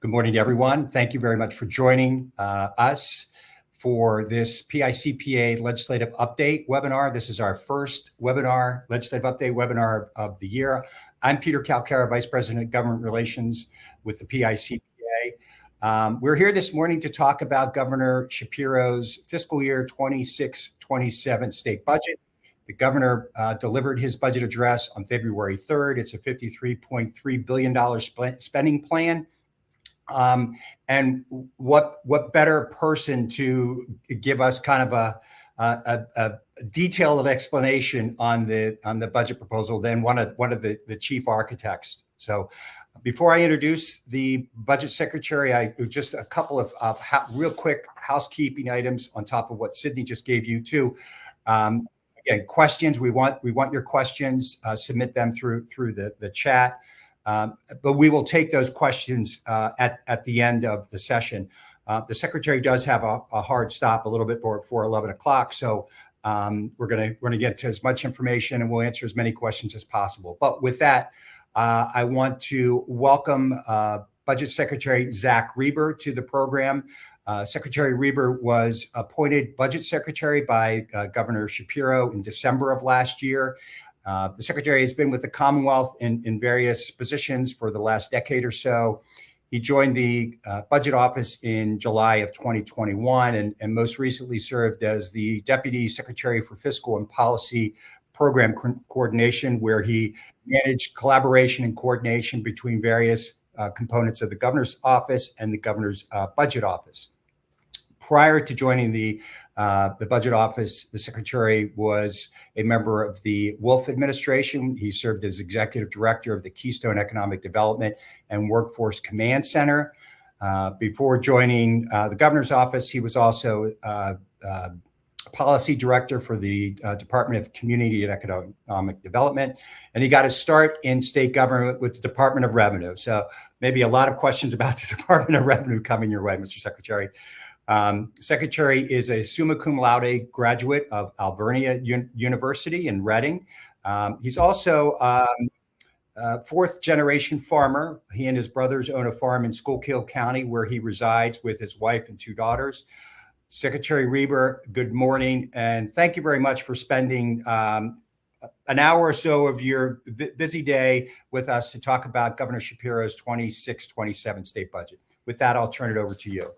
Good morning to everyone. Thank you very much for joining us for this PICPA Legislative Update webinar. This is our first webinar, Legislative Update webinar of the year. I'm Peter Calcara, Vice President of Government Relations with the PICPA. We're here this morning to talk about Governor Shapiro's fiscal year 26-27 state budget. The governor delivered his budget address on February 3rd. It's a $53.3 billion spending plan. And what better person to give us kind of a detailed explanation on the budget proposal than one of the chief architects. So before I introduce the budget secretary, just a couple of real quick housekeeping items on top of what Sydney just gave you too. Again, questions, we want your questions, submit them through the chat. But we will take those questions at the end of the session. The secretary does have a hard stop a little bit before 11 o'clock. So we're going to get to as much information and we'll answer as many questions as possible. But with that, I want to welcome Budget Secretary Zach Reber to the program. Secretary Reber was appointed Budget Secretary by Governor Shapiro in December of last year. The secretary has been with the Commonwealth in various positions for the last decade or so. He joined the budget office in July of 2021 and most recently served as the Deputy Secretary for Fiscal and Policy Program Coordination, where he managed collaboration and coordination between various components of the governor's office and the governor's budget office. Prior to joining the budget office, the secretary was a member of the Wolf administration. He served as executive director of the Keystone Economic Development and Workforce Command Center. Before joining the governor's office, he was also policy director for the Department of Community and Economic Development. And he got his start in state government with the Department of Revenue. So maybe a lot of questions about the Department of Revenue coming your way, Mr. Secretary. Secretary is a summa cum laude graduate of Alvernia University in Reading. He's also a fourth generation farmer. He and his brothers own a farm in Schuylkill County where he resides with his wife and two daughters. Secretary Reber, good morning. And thank you very much for spending an hour or so of your busy day with us to talk about Governor Shapiro's 26-27 state budget. With that, I'll turn it over to you.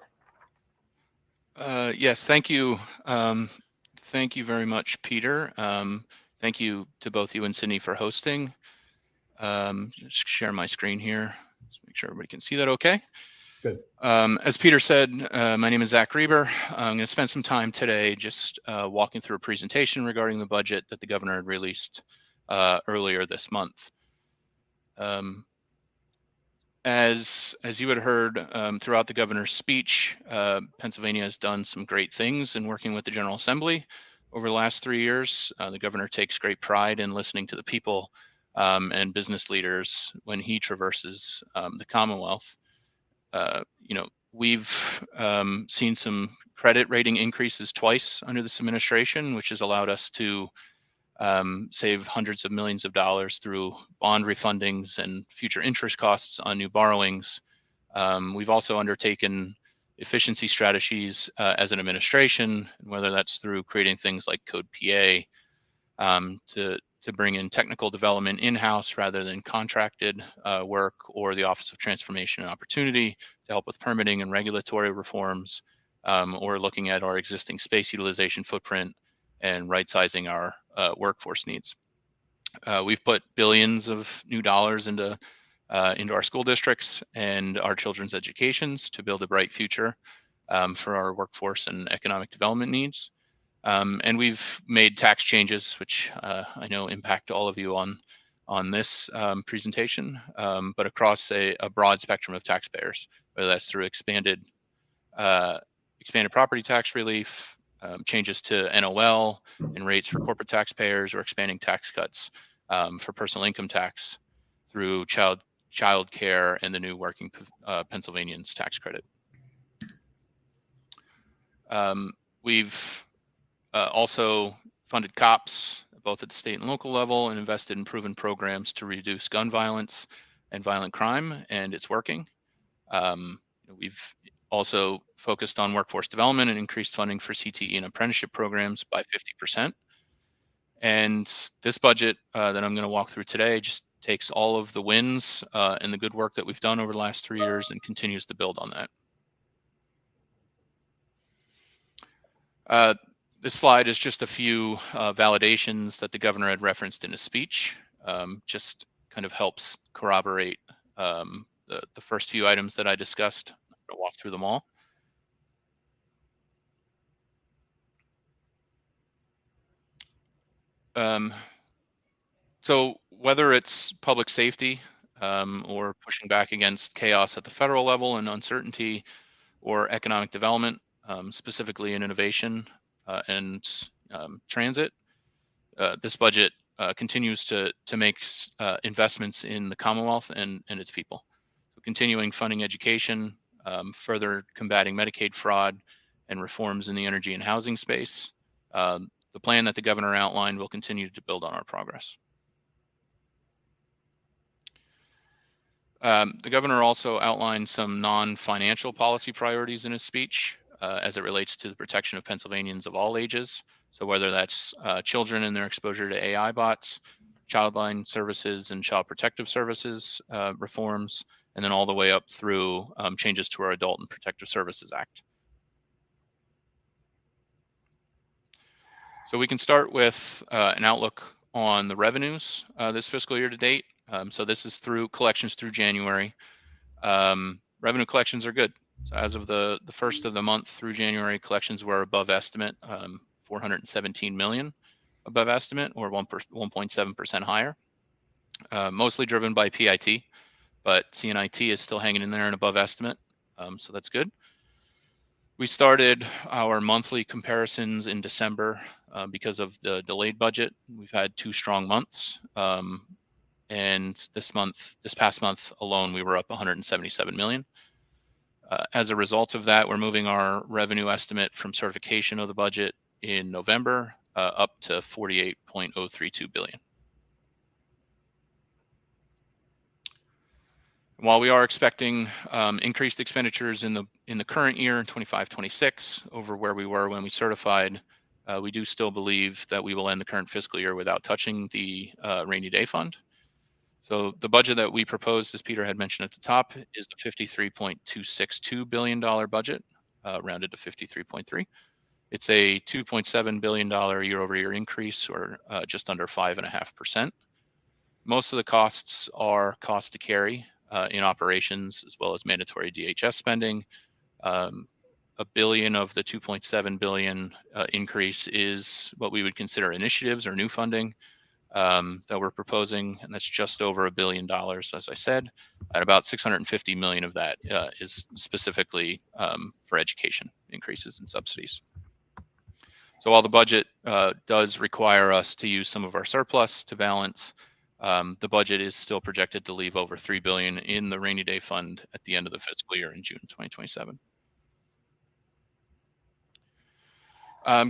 Yes, thank you. Thank you very much, Peter. Thank you to both you and Sydney for hosting. Just share my screen here. Just make sure everybody can see that okay. Good. As Peter said, my name is Zach Reber. I'm going to spend some time today just walking through a presentation regarding the budget that the governor had released earlier this month. As you had heard throughout the governor's speech, Pennsylvania has done some great things in working with the General Assembly over the last 3 years. The governor takes great pride in listening to the people and business leaders when he traverses the Commonwealth. We've seen some credit rating increases twice under this administration, which has allowed us to save hundreds of millions of dollars through bond refundings and future interest costs on new borrowings. We've also undertaken efficiency strategies as an administration, whether that's through creating things like Code PA to bring in technical development in-house rather than contracted work, or the Office of Transformation and Opportunity to help with permitting and regulatory reforms, or looking at our existing space utilization footprint and right-sizing our workforce needs. We've put billions of new dollars into our school districts and our children's educations to build a bright future for our workforce and economic development needs. And we've made tax changes, which I know impact all of you on this presentation, but across a broad spectrum of taxpayers, whether that's through expanded property tax relief, changes to NOL and rates for corporate taxpayers, or expanding tax cuts for personal income tax through child care and the new Working Pennsylvanians tax credit. We've also funded cops both at the state and local level and invested in proven programs to reduce gun violence and violent crime, and it's working. We've also focused on workforce development and increased funding for CTE and apprenticeship programs by 50%. And this budget that I'm going to walk through today just takes all of the wins and the good work that we've done over the last 3 years and continues to build on that. This slide is just a few validations that the governor had referenced in his speech. Just kind of helps corroborate the first few items that I discussed. I'm going to walk through them all. So whether it's public safety or pushing back against chaos at the federal level and uncertainty, or economic development, specifically in innovation and transit, this budget continues to make investments in the Commonwealth and its people. So continuing funding education, further combating Medicaid fraud, and reforms in the energy and housing space. The plan that the governor outlined will continue to build on our progress. The governor also outlined some non-financial policy priorities in his speech as it relates to the protection of Pennsylvanians of all ages. So whether that's children and their exposure to AI bots, childline services and child protective services reforms, and then all the way up through changes to our Adult and Protective Services Act. So we can start with an outlook on the revenues this fiscal year to date. So this is through collections through January. Revenue collections are good. So as of the first of the month through January, collections were above estimate, 417 million above estimate, or 1.7% higher, mostly driven by PIT, but CNIT is still hanging in there and above estimate, so that's good. We started our monthly comparisons in December because of the delayed budget. We've had 2 strong months. And this past month alone, we were up 177 million. As a result of that, we're moving our revenue estimate from certification of the budget in November up to 48.032 billion. While we are expecting increased expenditures in the current year, in 25-26, over where we were when we certified, we do still believe that we will end the current fiscal year without touching the rainy day fund. So the budget that we proposed, as Peter had mentioned at the top, is the $53.262 billion budget, rounded to 53.3. It's a $2.7 billion year-over-year increase, or just under 5.5%. Most of the costs are cost to carry in operations, as well as mandatory DHS spending. $1 billion of the 2.7 billion increase is what we would consider initiatives or new funding that we're proposing, and that's just over $1 billion, as I said, and about 650 million of that is specifically for education increases and subsidies. So while the budget does require us to use some of our surplus to balance, the budget is still projected to leave over 3 billion in the rainy day fund at the end of the fiscal year in June 2027.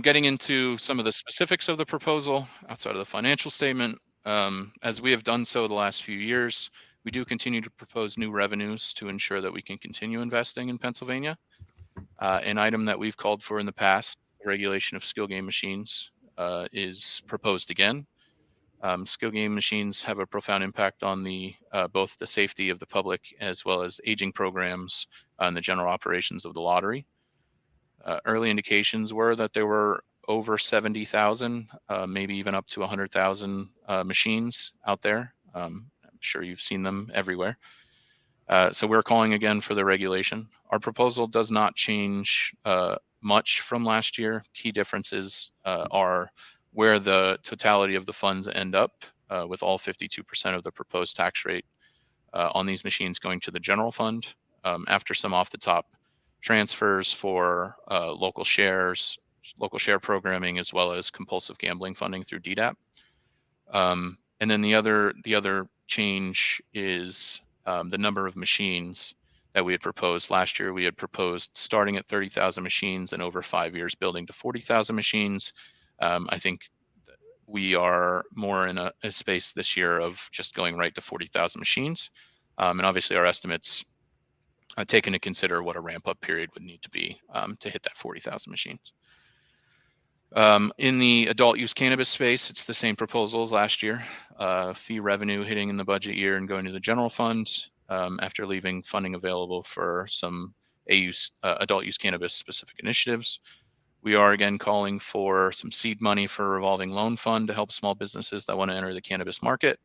Getting into some of the specifics of the proposal outside of the financial statement, as we have done so the last few years, we do continue to propose new revenues to ensure that we can continue investing in Pennsylvania. An item that we've called for in the past, the regulation of skill game machines, is proposed again. Skill game machines have a profound impact on both the safety of the public as well as aging programs and the general operations of the lottery. Early indications were that there were over 70,000, maybe even up to 100,000 machines out there. I'm sure you've seen them everywhere. So we're calling again for the regulation. Our proposal does not change much from last year. Key differences are where the totality of the funds end up, with all 52% of the proposed tax rate on these machines going to the general fund, after some off the top transfers for local share programming, as well as compulsive gambling funding through DDAP. And then the other change is the number of machines that we had proposed. Last year, we had proposed starting at 30,000 machines and over 5 years building to 40,000 machines. I think we are more in a space this year of just going right to 40,000 machines. And obviously our estimates take into consider what a ramp-up period would need to be to hit that 40,000 machines. In the adult use cannabis space, it's the same proposal as last year. Fee revenue hitting in the budget year and going to the general fund after leaving funding available for some adult use cannabis specific initiatives. We are again calling for some seed money for a revolving loan fund to help small businesses that want to enter the cannabis market,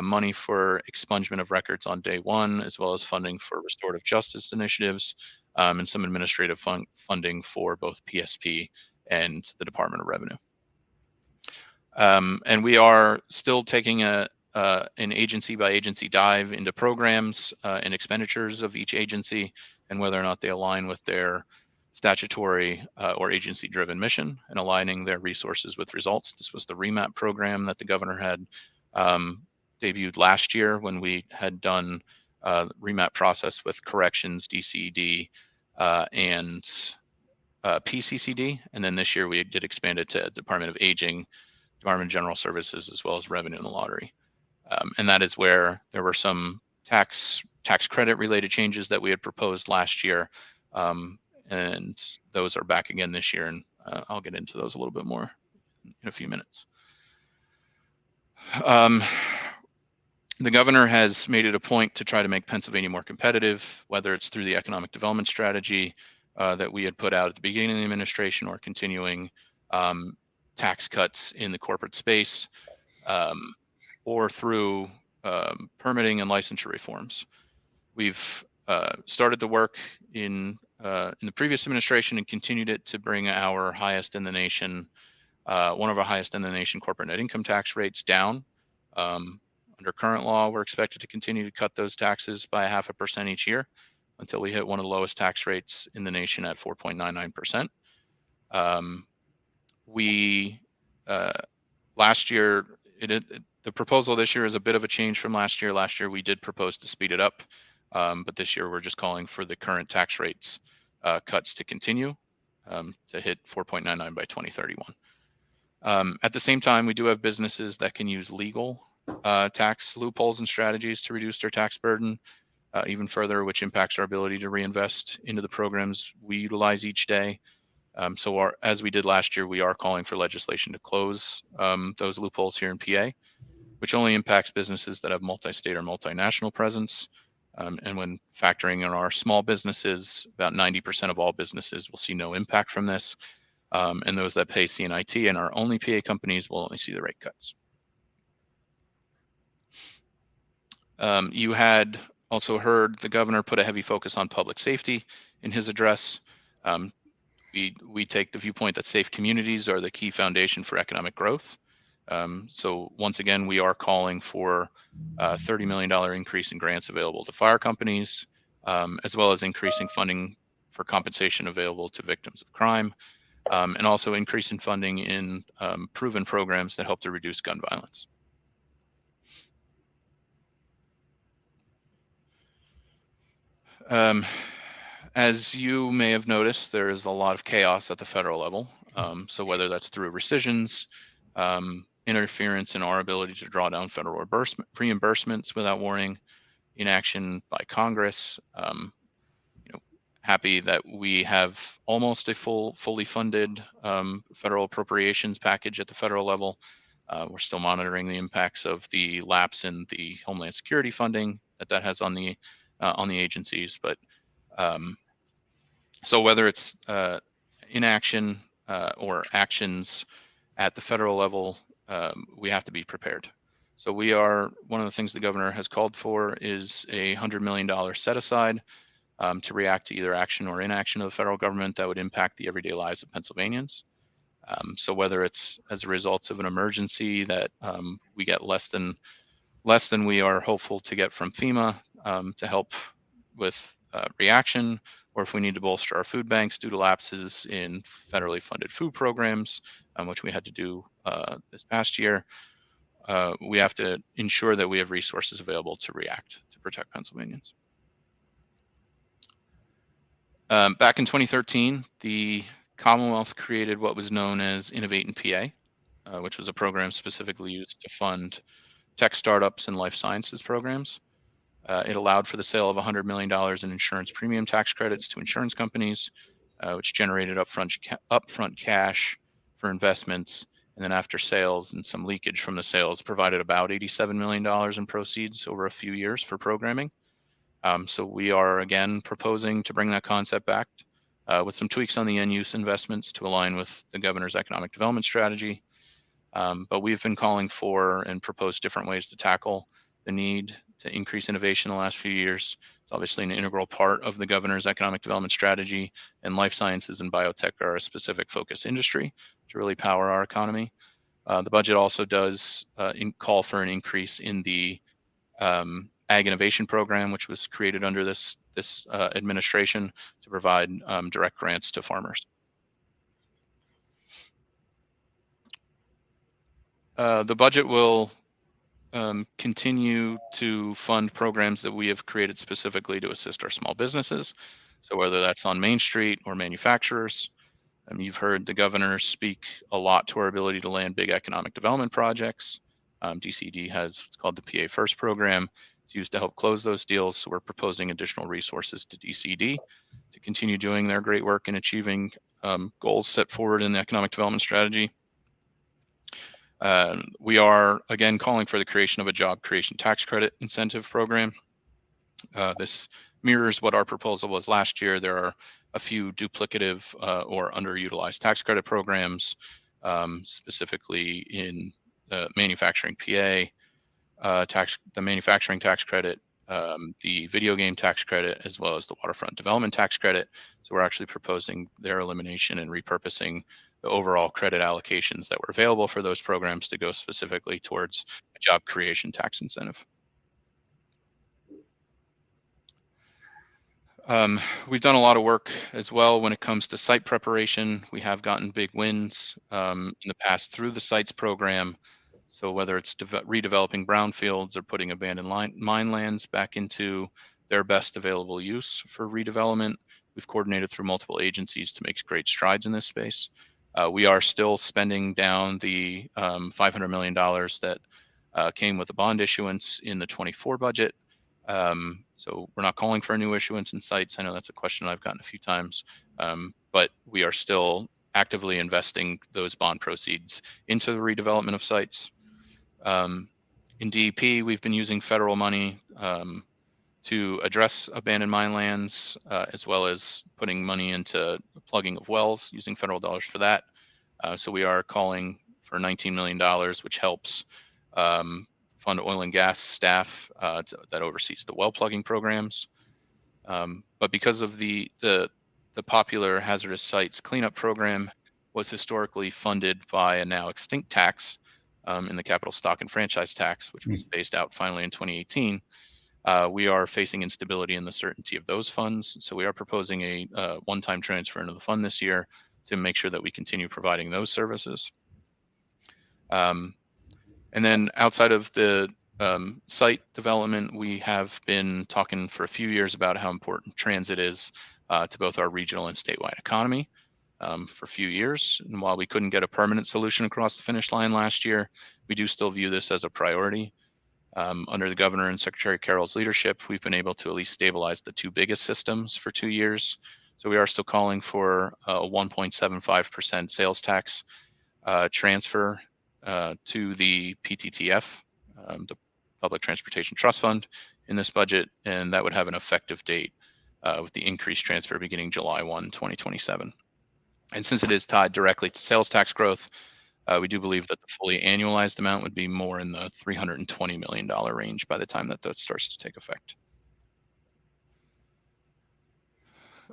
money for expungement of records on day one, as well as funding for restorative justice initiatives, and some administrative funding for both PSP and the Department of Revenue. And we are still taking an agency by agency dive into programs and expenditures of each agency and whether or not they align with their statutory or agency driven mission and aligning their resources with results. This was the REMAP program that the governor had debuted last year when we had done REMAP process with corrections, DCED, and PCCD. And then this year we did expand it to Department of Aging, Department of General Services, as well as Revenue and the Lottery. And that is where there were some tax credit related changes that we had proposed last year. And those are back again this year. And I'll get into those a little bit more in a few minutes. The governor has made it a point to try to make Pennsylvania more competitive, whether it's through the economic development strategy that we had put out at the beginning of the administration or continuing tax cuts in the corporate space, or through permitting and licensure reforms. We've started the work in the previous administration and continued it to bring our highest in the nation, one of our highest in the nation corporate net income tax rates down. Under current law, we're expected to continue to cut those taxes by 0.5% each year until we hit one of the lowest tax rates in the nation at 4.99%. Last year, the proposal this year is a bit of a change from last year. Last year, we did propose to speed it up, but this year we're just calling for the current tax rates cuts to continue to hit 4.99 by 2031. At the same time, we do have businesses that can use legal tax loopholes and strategies to reduce their tax burden even further, which impacts our ability to reinvest into the programs we utilize each day. So as we did last year, we are calling for legislation to close those loopholes here in PA, which only impacts businesses that have multi-state or multinational presence. And when factoring in our small businesses, about 90% of all businesses will see no impact from this. And those that pay CNIT and are only PA companies will only see the rate cuts. You had also heard the governor put a heavy focus on public safety in his address. We take the viewpoint that safe communities are the key foundation for economic growth. So once again, we are calling for a $30 million increase in grants available to fire companies, as well as increasing funding for compensation available to victims of crime, and also increasing funding in proven programs that help to reduce gun violence. As you may have noticed, there is a lot of chaos at the federal level. So whether that's through rescissions, interference in our ability to draw down federal reimbursements without warning, inaction by Congress, happy that we have almost a fully funded federal appropriations package at the federal level. We're still monitoring the impacts of the lapse in the Homeland Security funding that has on the agencies, but so whether it's inaction or actions at the federal level, we have to be prepared. So one of the things the governor has called for is a $100 million set aside to react to either action or inaction of the federal government that would impact the everyday lives of Pennsylvanians. So whether it's as a result of an emergency that we get less than we are hopeful to get from FEMA to help with reaction, or if we need to bolster our food banks due to lapses in federally funded food programs, which we had to do this past year, we have to ensure that we have resources available to react to protect Pennsylvanians. Back in 2013, the Commonwealth created what was known as Innovate in PA, which was a program specifically used to fund tech startups and life sciences programs. It allowed for the sale of $100 million in insurance premium tax credits to insurance companies, which generated upfront cash for investments. And then after sales and some leakage from the sales, provided about $87 million in proceeds over a few years for programming. So we are again proposing to bring that concept back with some tweaks on the end use investments to align with the governor's economic development strategy. But we've been calling for and proposed different ways to tackle the need to increase innovation in the last few years. It's obviously an integral part of the governor's economic development strategy, and life sciences and biotech are a specific focus industry to really power our economy. The budget also does call for an increase in the Ag Innovation Program, which was created under this administration to provide direct grants to farmers. The budget will continue to fund programs that we have created specifically to assist our small businesses. So whether that's on Main Street or manufacturers, you've heard the governor speak a lot to our ability to land big economic development projects. DCD has what's called the PA First program. It's used to help close those deals. So we're proposing additional resources to DCD to continue doing their great work in achieving goals set forward in the economic development strategy. We are, again, calling for the creation of a job creation tax credit incentive program. This mirrors what our proposal was last year. There are a few duplicative or underutilized tax credit programs, specifically in manufacturing PA, the manufacturing tax credit, the video game tax credit, as well as the waterfront development tax credit. So we're actually proposing their elimination and repurposing the overall credit allocations that were available for those programs to go specifically towards a job creation tax incentive. We've done a lot of work as well when it comes to site preparation. We have gotten big wins in the past through the sites program. So whether it's redeveloping brownfields or putting abandoned mine lands back into their best available use for redevelopment, we've coordinated through multiple agencies to make great strides in this space. We are still spending down the $500 million that came with the bond issuance in the 24 budget. So we're not calling for a new issuance in sites. I know that's a question I've gotten a few times, but we are still actively investing those bond proceeds into the redevelopment of sites. In DEP, we've been using federal money to address abandoned mine lands, as well as putting money into plugging of wells, using federal dollars for that. So we are calling for $19 million, which helps fund oil and gas staff that oversees the well plugging programs. But because of the popular hazardous sites cleanup program was historically funded by a now extinct tax in the capital stock and franchise tax, which was phased out finally in 2018. We are facing instability in the certainty of those funds. So we are proposing a one-time transfer into the fund this year to make sure that we continue providing those services. And then outside of the site development, we have been talking for a few years about how important transit is to both our regional and statewide economy for a few years. And while we couldn't get a permanent solution across the finish line last year, we do still view this as a priority. Under the governor and Secretary Carroll's leadership, we've been able to at least stabilize the two biggest systems for 2 years. So we are still calling for a 1.75% sales tax transfer to the PTTF, the Public Transportation Trust Fund, in this budget, and that would have an effective date with the increased transfer beginning July 1, 2027. And since it is tied directly to sales tax growth, we do believe that the fully annualized amount would be more in the $320 million range by the time that that starts to take effect.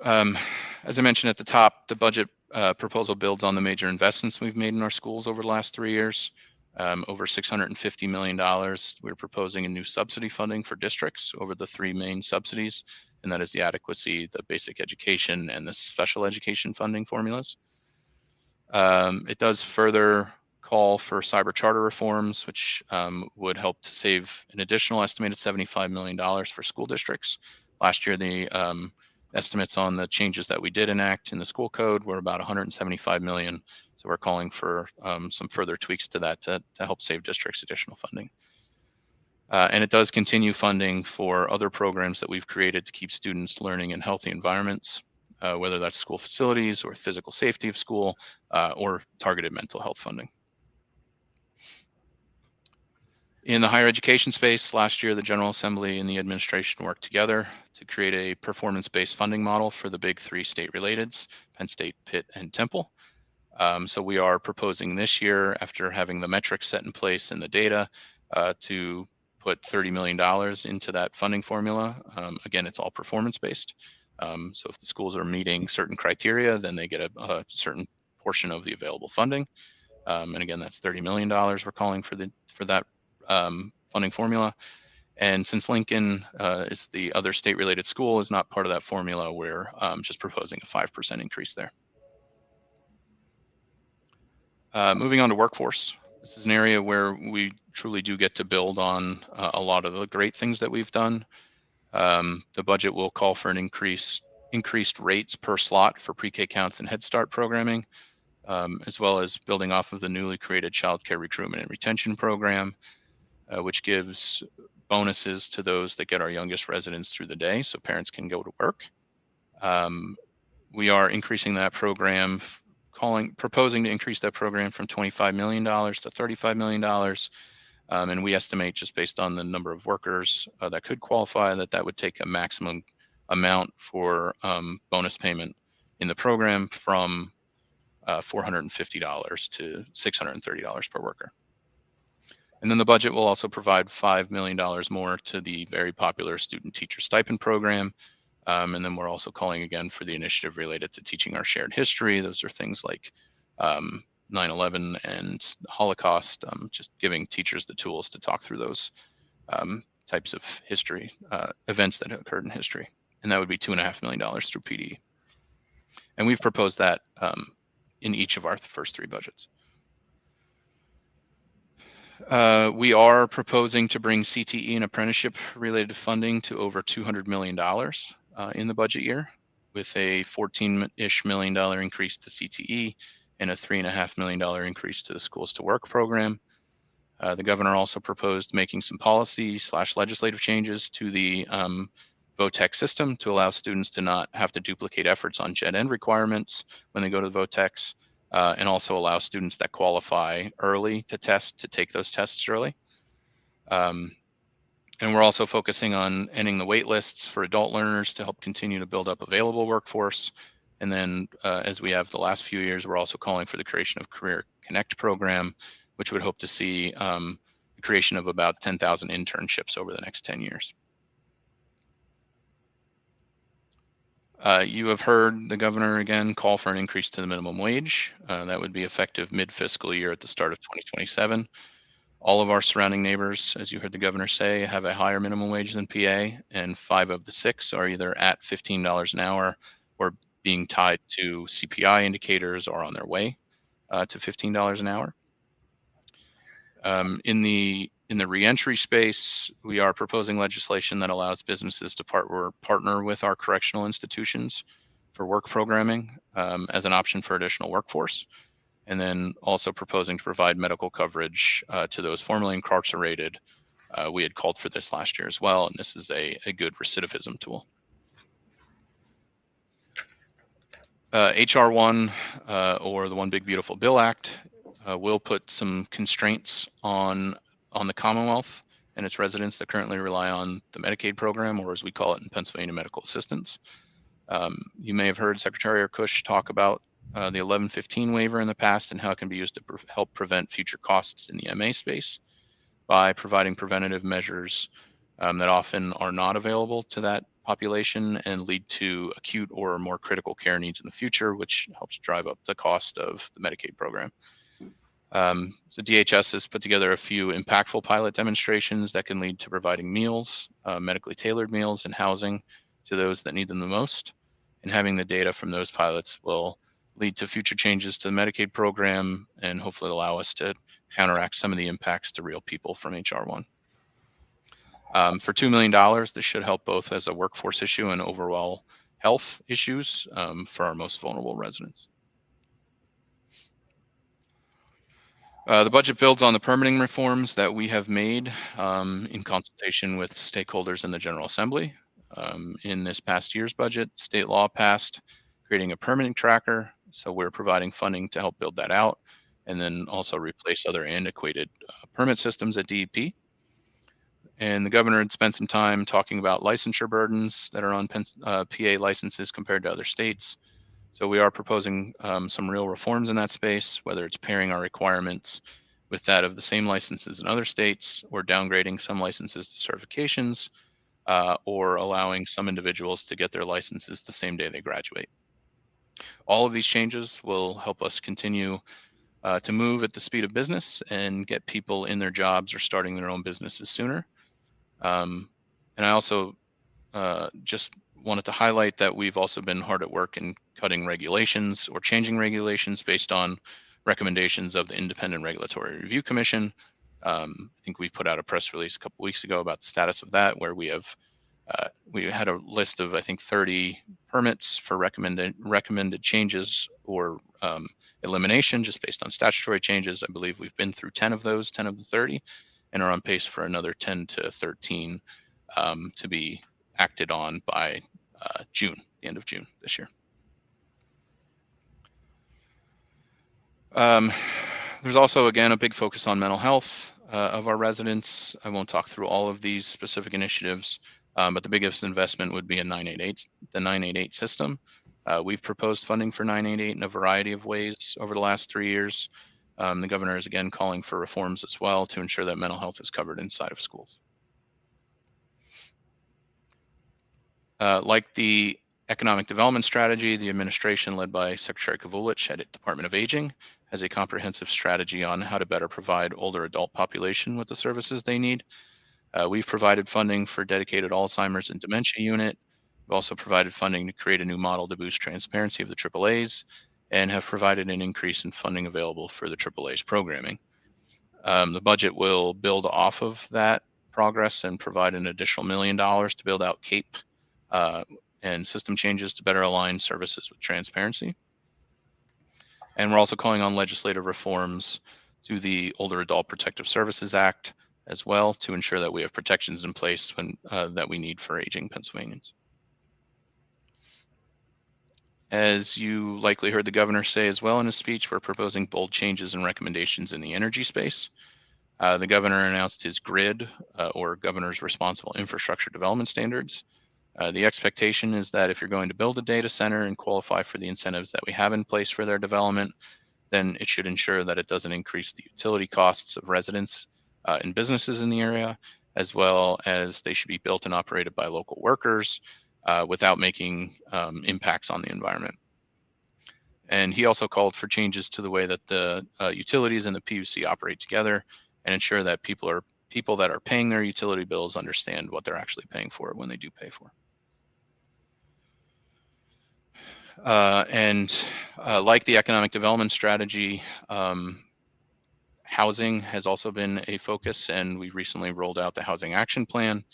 As I mentioned at the top, the budget proposal builds on the major investments we've made in our schools over the last 3 years. Over $650 million. We're proposing a new subsidy funding for districts over the 3 main subsidies, and that is the adequacy, the basic education, and the special education funding formulas. It does further call for cyber charter reforms, which would help to save an additional estimated $75 million for school districts. Last year, the estimates on the changes that we did enact in the school code were about $175 million. So we're calling for some further tweaks to that to help save districts additional funding. And it does continue funding for other programs that we've created to keep students learning in healthy environments, whether that's school facilities or physical safety of school, or targeted mental health funding. In the higher education space, last year, the General Assembly and the administration worked together to create a performance-based funding model for the big three state relateds, Penn State, Pitt, and Temple. So we are proposing this year, after having the metrics set in place and the data, to put $30 million into that funding formula. Again, it's all performance-based. So if the schools are meeting certain criteria, then they get a certain portion of the available funding. And again, that's $30 million we're calling for that funding formula. And since Lincoln is the other state-related school, is not part of that formula, we're just proposing a 5% increase there. Moving on to workforce. This is an area where we truly do get to build on a lot of the great things that we've done. The budget will call for an increased rates per slot for pre-K counts and Head Start programming, as well as building off of the newly created Child Care Recruitment and Retention Program, which gives bonuses to those that get our youngest residents through the day so parents can go to work. We are increasing that program, proposing to increase that program from $25 million to $35 million. And we estimate, just based on the number of workers that could qualify, that would take a maximum amount for bonus payment in the program from $450 to $630 per worker. And then the budget will also provide $5 million more to the very popular student teacher stipend program. And then we're also calling again for the initiative related to teaching our shared history. Those are things like 9/11 and the Holocaust, just giving teachers the tools to talk through those types of history events that occurred in history. And that would be $2.5 million through PD. And we've proposed that in each of our first three budgets. We are proposing to bring CTE and apprenticeship related funding to over $200 million in the budget year, with a $14-ish million increase to CTE and a $3.5 million increase to the Schools to Work program. The governor also proposed making some policy/legislative changes to the VOTEC system to allow students to not have to duplicate efforts on gen ed requirements when they go to the VOTECs, and also allow students that qualify early to take those tests early. And we're also focusing on ending the wait lists for adult learners to help continue to build up available workforce. And then as we have the last few years, we're also calling for the creation of Career Connect program, which would hope to see the creation of about 10,000 internships over the next 10 years. You have heard the governor again call for an increase to the minimum wage. That would be effective mid-fiscal year at the start of 2027. All of our surrounding neighbors, as you heard the governor say, have a higher minimum wage than PA, and 5 of the 6 are either at $15 an hour or being tied to CPI indicators or on their way to $15 an hour. In the reentry space, we are proposing legislation that allows businesses to partner with our correctional institutions for work programming as an option for additional workforce. And then also proposing to provide medical coverage to those formerly incarcerated. We had called for this last year as well, and this is a good recidivism tool. HR 1, or the One Big Beautiful Bill Act, will put some constraints on the Commonwealth and its residents that currently rely on the Medicaid program, or as we call it in Pennsylvania, medical assistance. You may have heard Secretary Kush talk about the 1115 waiver in the past and how it can be used to help prevent future costs in the MA space by providing preventative measures that often are not available to that population and lead to acute or more critical care needs in the future, which helps drive up the cost of the Medicaid program. So DHS has put together a few impactful pilot demonstrations that can lead to providing meals, medically tailored meals and housing to those that need them the most. And having the data from those pilots will lead to future changes to the Medicaid program and hopefully allow us to counteract some of the impacts to real people from HR 1. For $2 million, this should help both as a workforce issue and overall health issues for our most vulnerable residents. The budget builds on the permitting reforms that we have made in consultation with stakeholders in the General Assembly. In this past year's budget, state law passed creating a permitting tracker. So we're providing funding to help build that out and then also replace other antiquated permit systems at DEP. And the governor had spent some time talking about licensure burdens that are on PA licenses compared to other states. So we are proposing some real reforms in that space, whether it's pairing our requirements with that of the same licenses in other states, or downgrading some licenses to certifications, or allowing some individuals to get their licenses the same day they graduate. All of these changes will help us continue to move at the speed of business and get people in their jobs or starting their own businesses sooner. And I also just wanted to highlight that we've also been hard at work in cutting regulations or changing regulations based on recommendations of the Independent Regulatory Review Commission. I think we put out a press release a couple weeks ago about the status of that, where we had a list of, I think, 30 permits for recommended changes or elimination just based on statutory changes. I believe we've been through 10 of those, 10 of the 30, and are on pace for another 10 to 13 to be acted on by June, the end of June this year. There's also, again, a big focus on mental health of our residents. I won't talk through all of these specific initiatives, but the biggest investment would be in the 988 system. We've proposed funding for 988 in a variety of ways over the last 3 years. The governor is again calling for reforms as well to ensure that mental health is covered inside of schools. Like the economic development strategy, the administration led by Secretary Kavulich at Department of Aging has a comprehensive strategy on how to better provide older adult population with the services they need. We've provided funding for dedicated Alzheimer's and dementia unit. We've also provided funding to create a new model to boost transparency of the AAAs, and have provided an increase in funding available for the AAA's programming. The budget will build off of that progress and provide an additional $1 million to build out CAPE and system changes to better align services with transparency. And we're also calling on legislative reforms to the Older Adult Protective Services Act as well to ensure that we have protections in place that we need for aging Pennsylvanians. As you likely heard the governor say as well in his speech, we're proposing bold changes and recommendations in the energy space. The governor announced his GRID, or Governor's Responsible Infrastructure Development Standards. The expectation is that if you're going to build a data center and qualify for the incentives that we have in place for their development, then it should ensure that it doesn't increase the utility costs of residents and businesses in the area, as well as they should be built and operated by local workers without making impacts on the environment. And he also called for changes to the way that the utilities and the PUC operate together and ensure that people that are paying their utility bills understand what they're actually paying for when they do pay for. Like the economic development strategy, housing has also been a focus, and we recently rolled out the Housing Action Plan.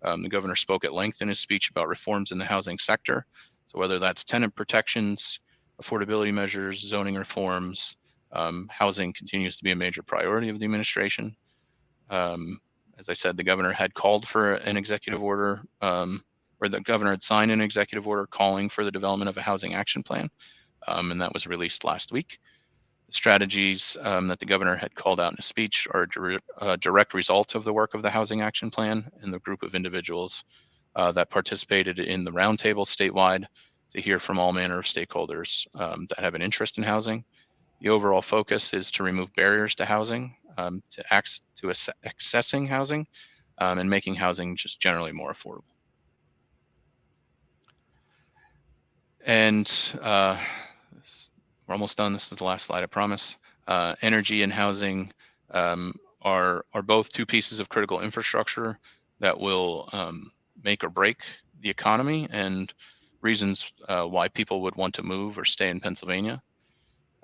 The governor spoke at length in his speech about reforms in the housing sector. So whether that's tenant protections, affordability measures, zoning reforms, housing continues to be a major priority of the administration. As I said, the governor had called for an executive order, or the governor had signed an executive order calling for the development of a housing action plan, and that was released last week. The strategies that the governor had called out in his speech are a direct result of the work of the Housing Action Plan and the group of individuals that participated in the roundtable statewide to hear from all manner of stakeholders that have an interest in housing. The overall focus is to remove barriers to housing, to accessing housing, and making housing just generally more affordable. And we're almost done. This is the last slide, I promise. Energy and housing are both two pieces of critical infrastructure that will make or break the economy, and reasons why people would want to move or stay in Pennsylvania.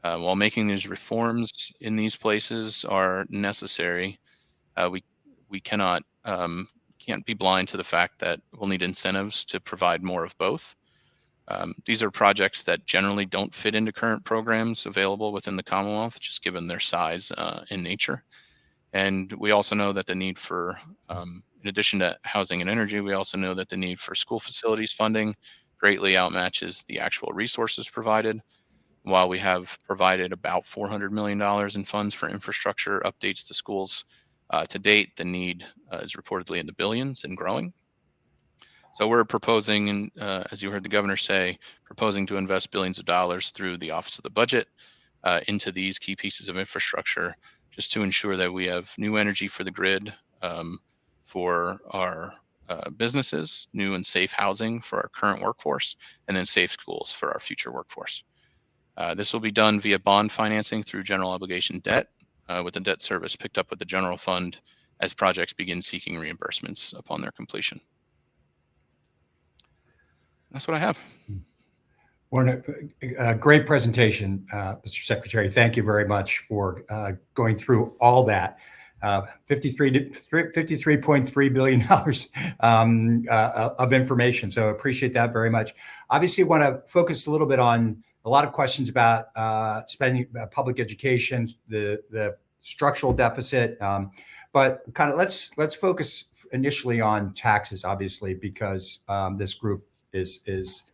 While making these reforms in these places are necessary, we can't be blind to the fact that we'll need incentives to provide more of both. These are projects that generally don't fit into current programs available within the Commonwealth, just given their size and nature. And we also know that the need for, in addition to housing and energy, we also know that the need for school facilities funding greatly outmatches the actual resources provided. While we have provided about $400 million in funds for infrastructure updates to schools to date, the need is reportedly in the billions and growing. So we're proposing, and as you heard the governor say, proposing to invest billions of dollars through the Office of the Budget into these key pieces of infrastructure, just to ensure that we have new energy for the grid, for our businesses, new and safe housing for our current workforce, and then safe schools for our future workforce. This will be done via bond financing through general obligation debt, with the debt service picked up with the general fund as projects begin seeking reimbursements upon their completion. That's what I have. Well, a great presentation, Mr. Secretary. Thank you very much for going through all that. $53.3 billion of information. So appreciate that very much. Obviously, want to focus a little bit on a lot of questions about spending, public education, the structural deficit. But kind of let's focus initially on taxes, obviously, because this group is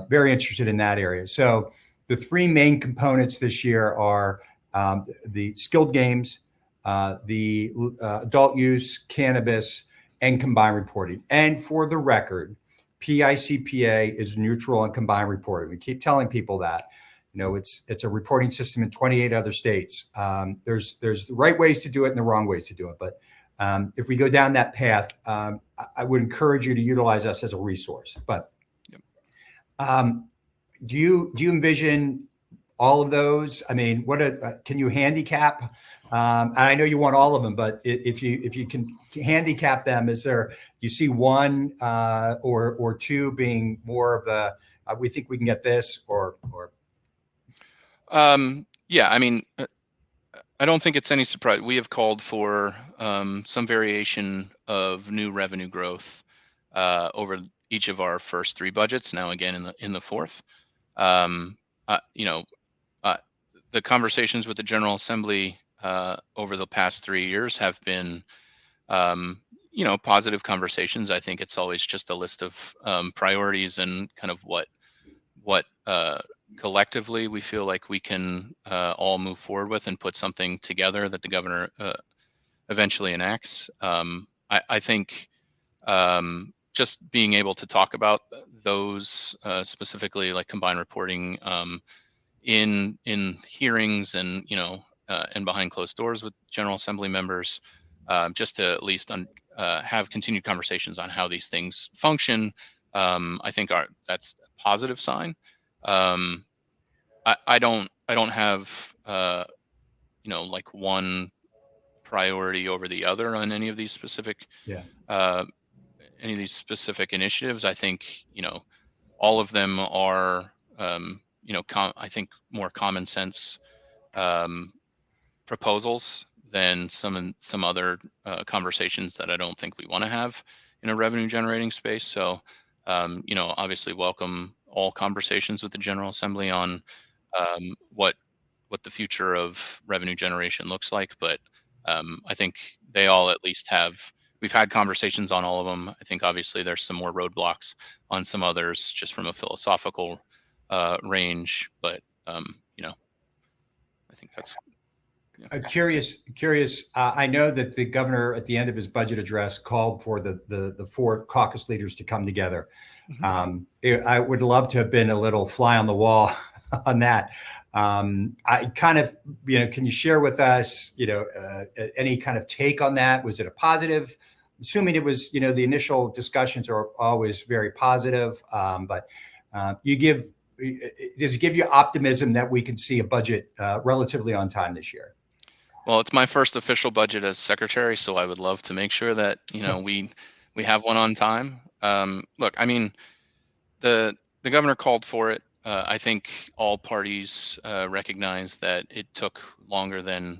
very interested in that area. So the three main components this year are the skilled games, the adult use, cannabis, and combined reporting. And for the record, PICPA is neutral on combined reporting. We keep telling people that. It's a reporting system in 28 other states. There's the right ways to do it and the wrong ways to do it. But if we go down that path, I would encourage you to utilize us as a resource. But do you envision all of those? I mean, can you handicap? I know you want all of them, but if you can handicap them, you see one or two being more of the we think we can get this or? Yeah, I mean, I don't think it's any surprise. We have called for some variation of new revenue growth over each of our first three budgets. Now, again, in the fourth, the conversations with the General Assembly over the past 3 years have been, positive conversations. I think it's always just a list of priorities and kind of what collectively we feel like we can all move forward with and put something together that the governor eventually enacts. I think just being able to talk about those specifically, like combined reporting in hearings and and behind closed doors with General Assembly members, just to at least have continued conversations on how these things function, I think that's a positive sign. I don't have like one priority over the other on any of these specific initiatives. I think all of them are I think more common sense proposals than some other conversations that I don't think we want to have in a revenue generating space. So obviously welcome all conversations with the General Assembly on what the future of revenue generation looks like. But I think they all at least we've had conversations on all of them. I think obviously there's some more roadblocks on some others just from a philosophical range, but I think that's Curious. I know that the governor at the end of his budget address called for the four caucus leaders to come together. Mm-hmm. I would love to have been a little fly on the wall on that. I kind of, can you share with us, any kind of take on that? Was it a positive? Assuming it was, the initial discussions are always very positive, but does it give you optimism that we can see a budget relatively on time this year? Well, it's my first official budget as secretary, so I would love to make sure that we have one on time. Look, I mean, the governor called for it. I think all parties recognize that it took longer than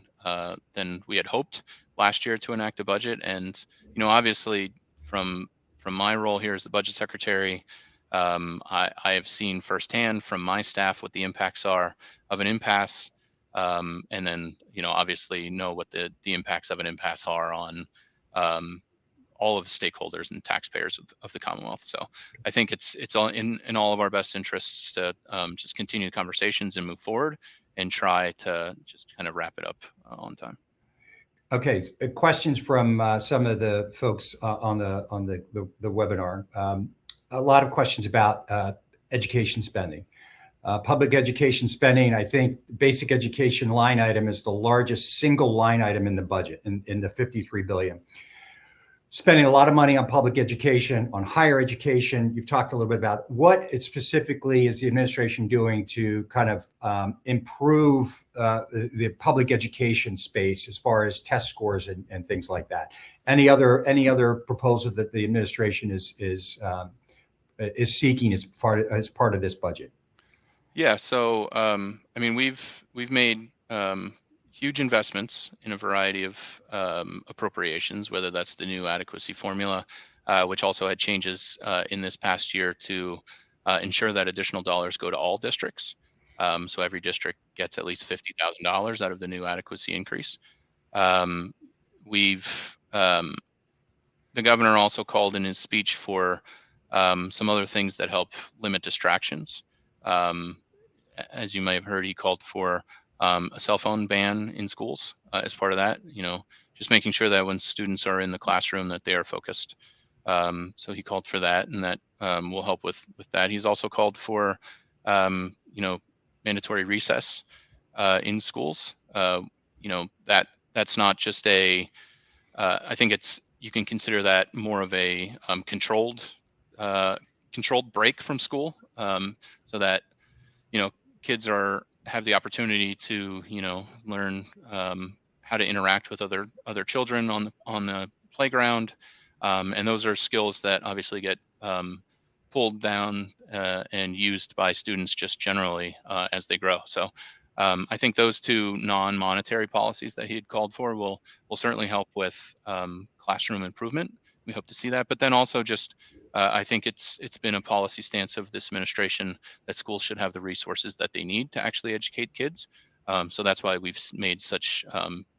we had hoped last year to enact a budget, and obviously from my role here as the budget secretary, I have seen firsthand from my staff what the impacts are of an impasse, and then obviously know what the impacts of an impasse are on all of the stakeholders and taxpayers of the Commonwealth. So I think it's all in all of our best interests to just continue conversations and move forward and try to just kind of wrap it up on time. Okay, questions from some of the folks on the webinar. A lot of questions about education spending. Public education spending, I think basic education line item is the largest single line item in the budget, in the $53 billion. Spending a lot of money on public education, on higher education. You've talked a little bit about what it specifically is the administration doing to kind of improve the public education space as far as test scores and things like that. Any other proposal that the administration is seeking as part of this budget? Yeah, so I mean, we've made huge investments in a variety of appropriations, whether that's the new adequacy formula, which also had changes in this past year to ensure that additional dollars go to all districts. So every district gets at least $50,000 out of the new adequacy increase. The governor also called in his speech for some other things that help limit distractions. As you may have heard, he called for a cell phone ban in schools as part of that. Just making sure that when students are in the classroom that they are focused. So he called for that, and that will help with that. He's also called for mandatory recess in schools. That's not just I think you can consider that more of a controlled break from school, so that kids have the opportunity to learn how to interact with other children on the playground, and those are skills that obviously get pulled down and used by students just generally as they grow. So I think those two non-monetary policies that he had called for will certainly help with classroom improvement. We hope to see that, but then also just I think it's been a policy stance of this administration that schools should have the resources that they need to actually educate kids. So that's why we've made such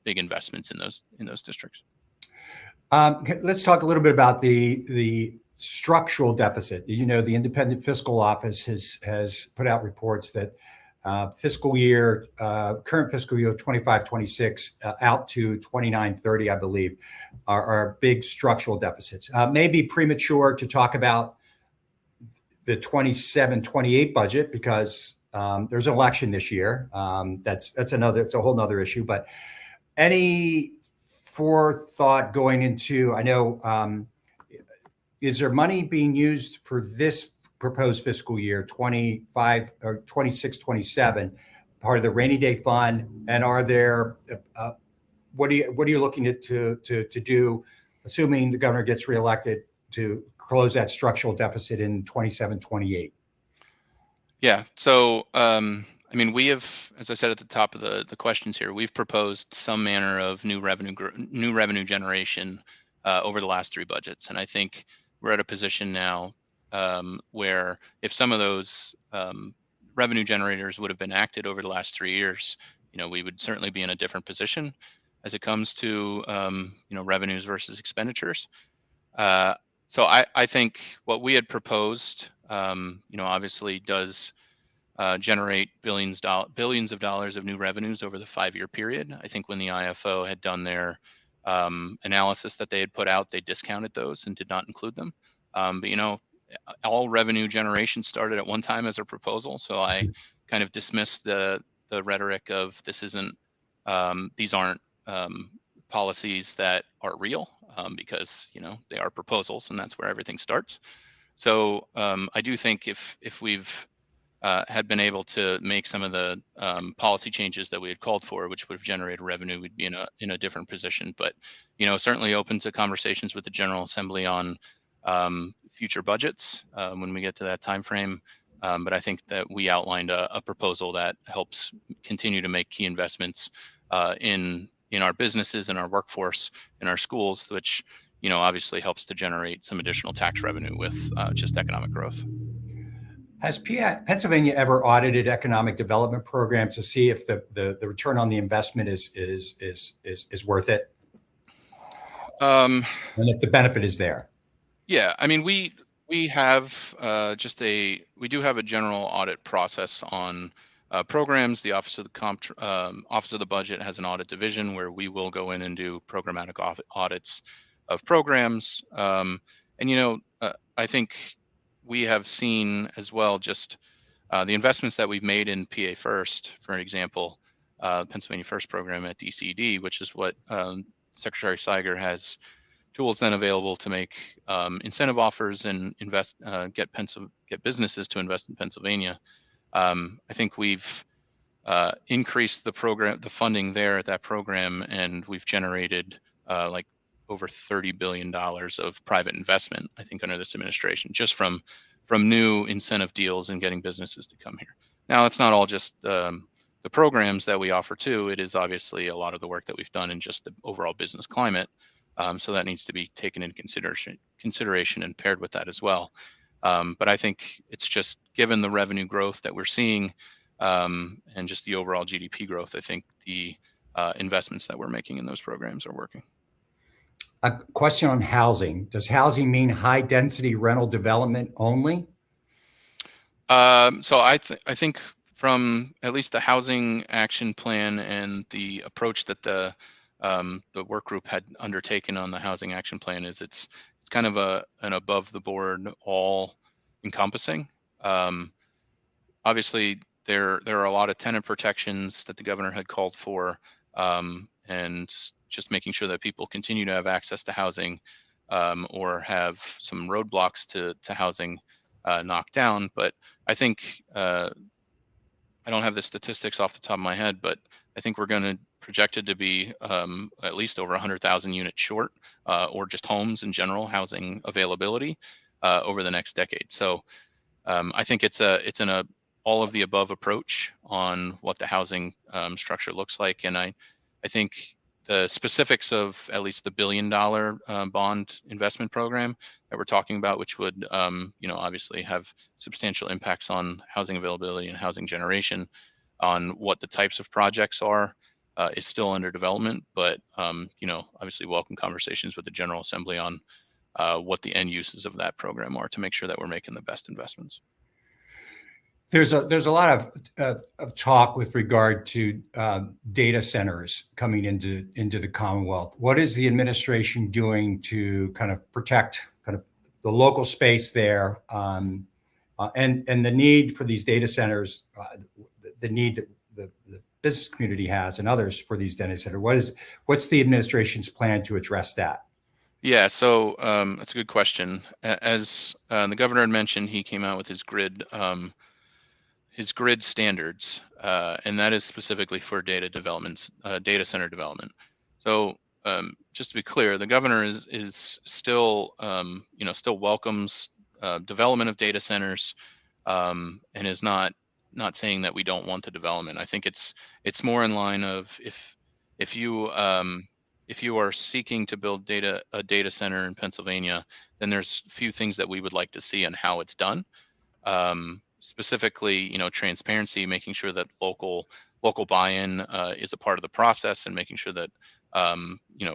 big investments in those districts. Let's talk a little bit about the structural deficit. The Independent Fiscal Office has put out reports that current fiscal year 25-26 out to 29-30, I believe, are big structural deficits. Maybe premature to talk about the 27-28 budget because there's an election this year. It's a whole nother issue. But any forethought going into? I know. Is there money being used for this proposed fiscal year 25 or 26-27, part of the rainy day fund? And are there what are you looking to do, assuming the governor gets reelected, to close that structural deficit in 27-28? Yeah. So I mean, we have, as I said at the top of the questions here, we've proposed some manner of new revenue generation over the last three budgets, and I think we're at a position now where if some of those revenue generators would have been acted over the last 3 years, we would certainly be in a different position as it comes to revenues versus expenditures. So I think what we had proposed, obviously does generate billions of dollars of new revenues over the 5-year period. I think when the IFO had done their analysis that they had put out, they discounted those and did not include them. But all revenue generation started at one time as a proposal, so I kind of dismissed the rhetoric of these aren't policies that are real, because they are proposals, and that's where everything starts. So I do think if we've had been able to make some of the policy changes that we had called for, which would have generated revenue, we'd be in a different position. But certainly open to conversations with the General Assembly on future budgets when we get to that time frame. But I think that we outlined a proposal that helps continue to make key investments in our businesses, in our workforce, in our schools, which obviously helps to generate some additional tax revenue with just economic growth. Has Pennsylvania ever audited economic development programs to see if the return on the investment is worth it, Um, and if the benefit is there? yeah, I mean, we have we do have a general audit process on programs. The Office of the Office of the Budget has an audit division where we will go in and do programmatic audits of programs. And I think we have seen as well just the investments that we've made in PA First, for example, Pennsylvania First program at DCD, which is what Secretary Siger has tools then available to make incentive offers and get businesses to invest in Pennsylvania. I think we've increased the funding there at that program, and we've generated like over $30 billion of private investment, I think, under this administration, just from new incentive deals and getting businesses to come here. Now, it's not all just the programs that we offer too. It is obviously a lot of the work that we've done in just the overall business climate. So that needs to be taken into consideration and paired with that as well. But I think it's just given the revenue growth that we're seeing and just the overall GDP growth, I think the investments that we're making in those programs are working. A question on housing. Does housing mean high density rental development only? So I think from at least the housing action plan and the approach that the work group had undertaken on the housing action plan is it's kind of an above the board, all encompassing. Obviously, there are a lot of tenant protections that the governor had called for, and just making sure that people continue to have access to housing, or have some roadblocks to housing knocked down. But I think I don't have the statistics off the top of my head, but I think we're going to projected to be at least over 100,000 units short, or just homes in general, housing availability over the next decade. So I think it's an all of the above approach on what the housing structure looks like, and I think the specifics of at least the $1 billion bond investment program that we're talking about, which would obviously have substantial impacts on housing availability and housing generation, on what the types of projects are, is still under development. But obviously welcome conversations with the General Assembly on what the end uses of that program are to make sure that we're making the best investments. There's a lot of talk with regard to data centers coming into the Commonwealth. What is the administration doing to kind of protect kind of the local space there, and the need for these data centers, the need that the business community has and others for these data centers? What's the administration's plan to address that? Yeah, so that's a good question. As the governor had mentioned, he came out with his grid standards, and that is specifically for data center development. So just to be clear, the governor is still still welcomes development of data centers, and is not saying that we don't want the development. I think it's more in line of if you are seeking to build a data center in Pennsylvania, then there's a few things that we would like to see on how it's done. Specifically, transparency, making sure that local buy-in is a part of the process, and making sure that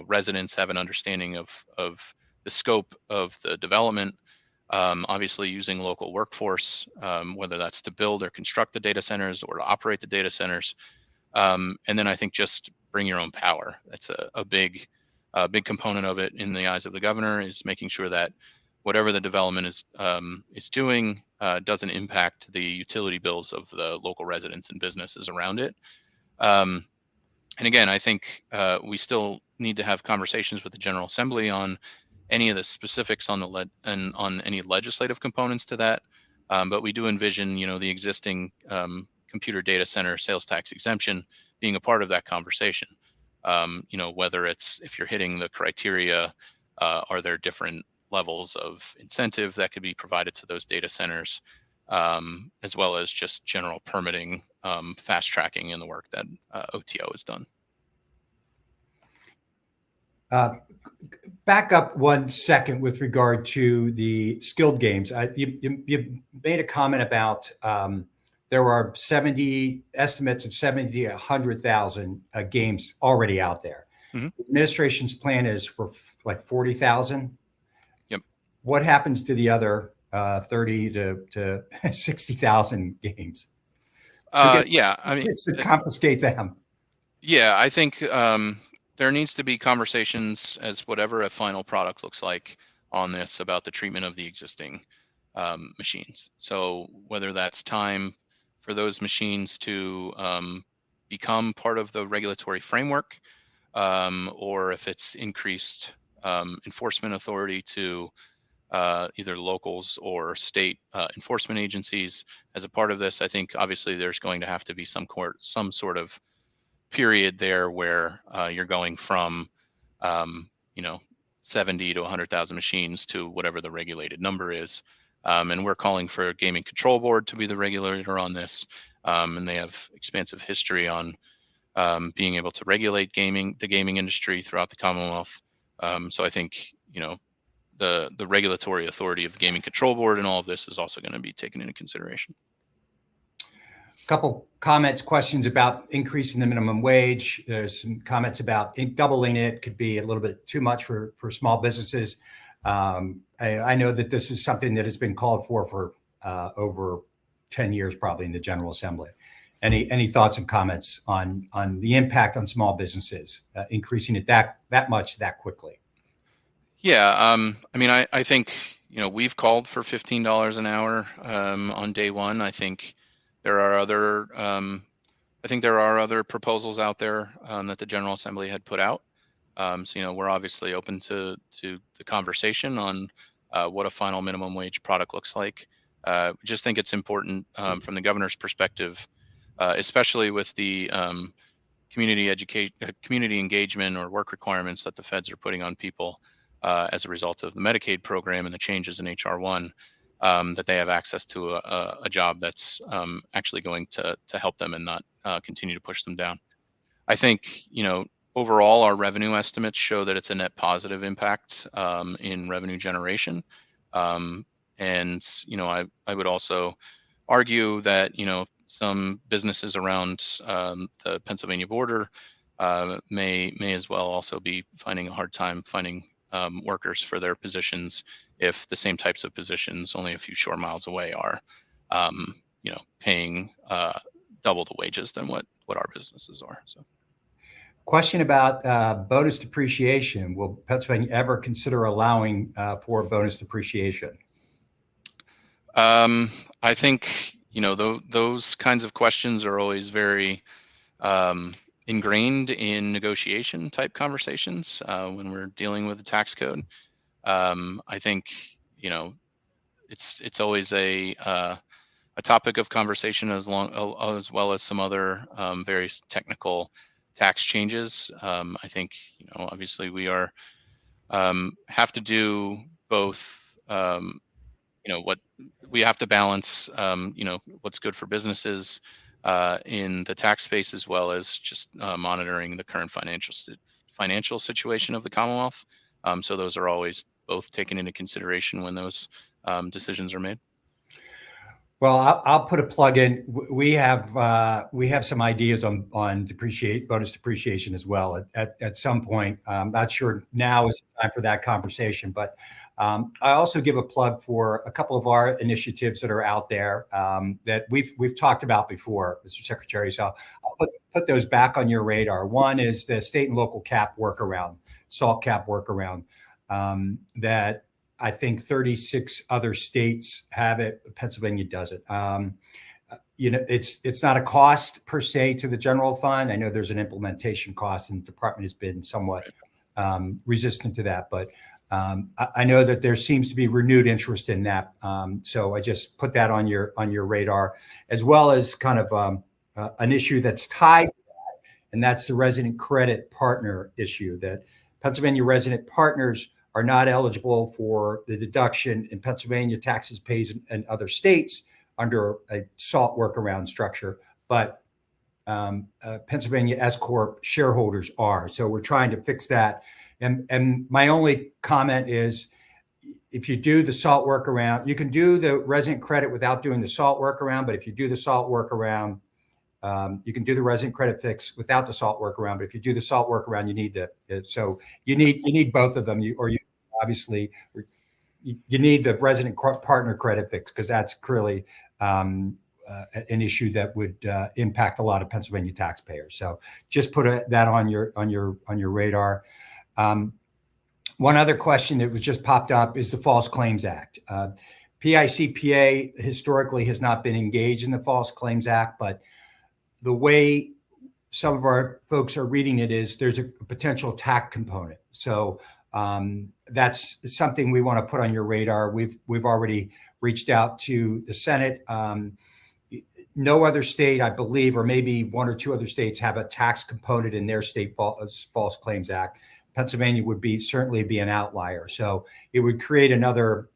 residents have an understanding of the scope of the development. Obviously, using local workforce, whether that's to build or construct the data centers or to operate the data centers. And then I think just bring your own power. That's a big component of it in the eyes of the governor, is making sure that whatever the development is doing doesn't impact the utility bills of the local residents and businesses around it. And again, I think we still need to have conversations with the General Assembly on any of the specifics on on any legislative components to that. But we do envision, the existing computer data center sales tax exemption being a part of that conversation. Whether it's, if you're hitting the criteria, are there different levels of incentive that could be provided to those data centers, as well as just general permitting, fast tracking in the work that OTO has done. Uh, Back up 1 second with regard to the skilled games. You made a comment about there are estimates of 70 to 100,000 games already out there. Mhm. The administration's plan is for like 40,000. Yep. What happens to the other 30 to 60,000 games? Yeah, I mean, It's to confiscate them. yeah, I think there needs to be conversations as whatever a final product looks like on this about the treatment of the existing machines. So whether that's time for those machines to become part of the regulatory framework, or if it's increased enforcement authority to either locals or state enforcement agencies as a part of this. I think obviously there's going to have to be some sort of period there where you're going from you know 70 to 100,000 machines to whatever the regulated number is. And we're calling for a gaming control board to be the regulator on this. And they have expansive history on being able to regulate the gaming industry throughout the Commonwealth. So I think, the regulatory authority of the Gaming Control Board and all of this is also going to be taken into consideration. Couple comments, questions about increasing the minimum wage. There's some comments about doubling it could be a little bit too much for small businesses. I know that this is something that has been called for over 10 years, probably in the General Assembly. Any thoughts and comments on the impact on small businesses, increasing it that much that quickly? Yeah, I mean, I think we've called for $15 an hour on day one. I think there are other proposals out there that the General Assembly had put out. So we're obviously open to the conversation on what a final minimum wage product looks like. Just think it's important from the governor's perspective, especially with the community engagement or work requirements that the feds are putting on people as a result of the Medicaid program and the changes in HR 1, that they have access to a job that's actually going to help them and not continue to push them down. I think, overall, our revenue estimates show that it's a net positive impact in revenue generation. And, I would also argue that, some businesses around the Pennsylvania border may as well also be finding a hard time finding workers for their positions if the same types of positions only a few short miles away are, paying double the wages than what our businesses are. So. Question about bonus depreciation. Will Pennsylvania ever consider allowing for bonus depreciation? I think, those kinds of questions are always very ingrained in negotiation type conversations when we're dealing with the tax code. I think, it's always a topic of conversation as well as some other various technical tax changes. I think, obviously we are have to do both. What we have to balance, what's good for businesses in the tax space, as well as just monitoring the current financial situation of the Commonwealth. So those are always both taken into consideration when those decisions are made. Well, I'll put a plug in. We have some ideas on bonus depreciation as well at some point. I'm not sure now is the time for that conversation, but I also give a plug for a couple of our initiatives that are out there that we've talked about before, Mr. Secretary. So I'll put those back on your radar. One is the state and local cap workaround, SALT cap workaround, that I think 36 other states have it. Pennsylvania does it. It's not a cost per se to the general fund. I know there's an implementation cost, and the department has been somewhat resistant to that. But I know that there seems to be renewed interest in that. So I just put that on your radar, as well as kind of an issue that's tied to that, and that's the resident credit partner issue. That Pennsylvania resident partners are not eligible for the deduction in Pennsylvania taxes paid in other states under a SALT workaround structure, but Pennsylvania S Corp shareholders are. So we're trying to fix that And my only comment is, if you do the SALT workaround, you can do the resident credit without doing the SALT workaround. But if you do the SALT workaround, you can do the resident credit fix without the SALT workaround. But if you do the SALT workaround, you need so you need both of them. You obviously you need the resident partner credit fix, because that's clearly an issue that would impact a lot of Pennsylvania taxpayers. So just put that on your radar. One other question that was just popped up is the False Claims Act. PICPA historically has not been engaged in the False Claims Act, but the way some of our folks are reading it is there's a potential tax component. So that's something we want to put on your radar. We've already reached out to the Senate. No other state, I believe, or maybe one or two other states, have a tax component in their state False Claims Act. Pennsylvania would certainly be an outlier. So it would create another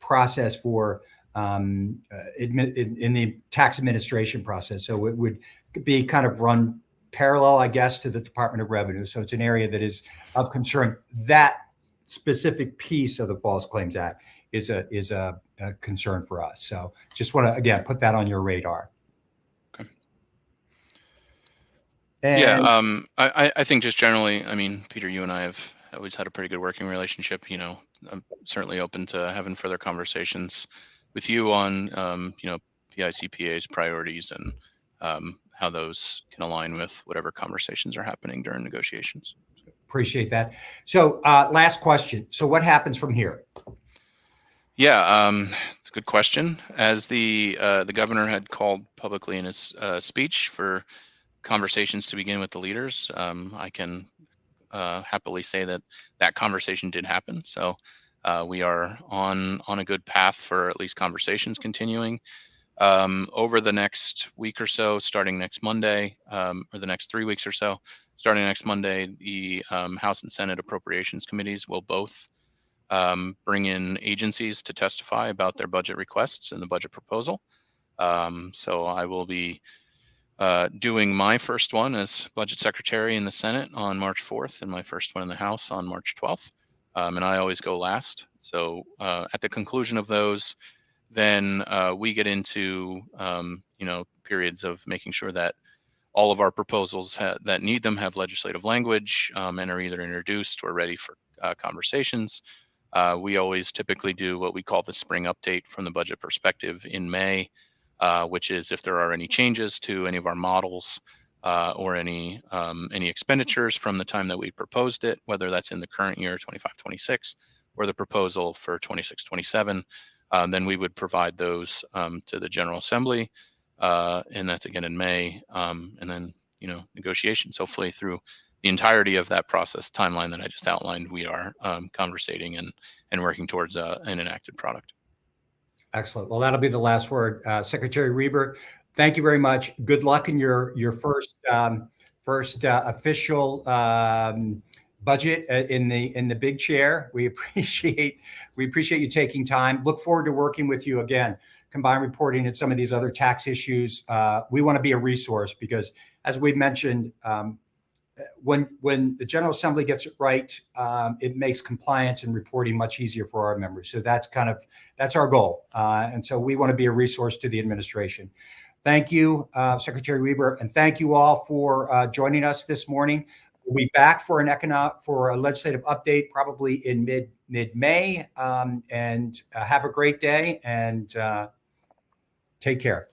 process for in the tax administration process. So it would be kind of run parallel, I guess, to the Department of Revenue. So it's an area that is of concern. That specific piece of the False Claims Act is a concern for us. So just want to, again, put that on your radar. Okay. And yeah, I think just generally, I mean, Peter, you and I have always had a pretty good working relationship. You know, I'm certainly open to having further conversations with you on, PICPA's priorities and how those can align with whatever conversations are happening during negotiations. Appreciate that. So last question. So what happens from here? Yeah, it's a good question. As the governor had called publicly in his speech for conversations to begin with the leaders, I can happily say that conversation did happen. So we are on a good path for at least conversations continuing. Over the next week or so, starting next Monday, or the next 3 weeks or so, starting next Monday, the House and Senate Appropriations Committees will both bring in agencies to testify about their budget requests and the budget proposal. So I will be doing my first one as budget secretary in the Senate on March 4th and my first one in the House on March 12th. And I always go last. So at the conclusion of those, then we get into periods of making sure that all of our proposals that need them have legislative language and are either introduced or ready for conversations. We always typically do what we call the spring update from the budget perspective in May, which is if there are any changes to any of our models or any expenditures from the time that we proposed it, whether that's in the current year, 25-26, or the proposal for 26-27, then we would provide those to the General Assembly, and that's again in May, and then negotiations. Hopefully through the entirety of that process timeline that I just outlined, we are conversating and working towards an enacted product. Excellent. Well, that'll be the last word. Secretary Reber, thank you very much. Good luck in your first official budget in the big chair. We appreciate you taking time. Look forward to working with you again. Combined reporting and some of these other tax issues. We want to be a resource because, as we mentioned, when the General Assembly gets it right, it makes compliance and reporting much easier for our members. So that's our goal. And so we want to be a resource to the administration. Thank you, Secretary Reber, and thank you all for joining us this morning. We'll be back for a legislative update probably in mid-May. And have a great day and take care.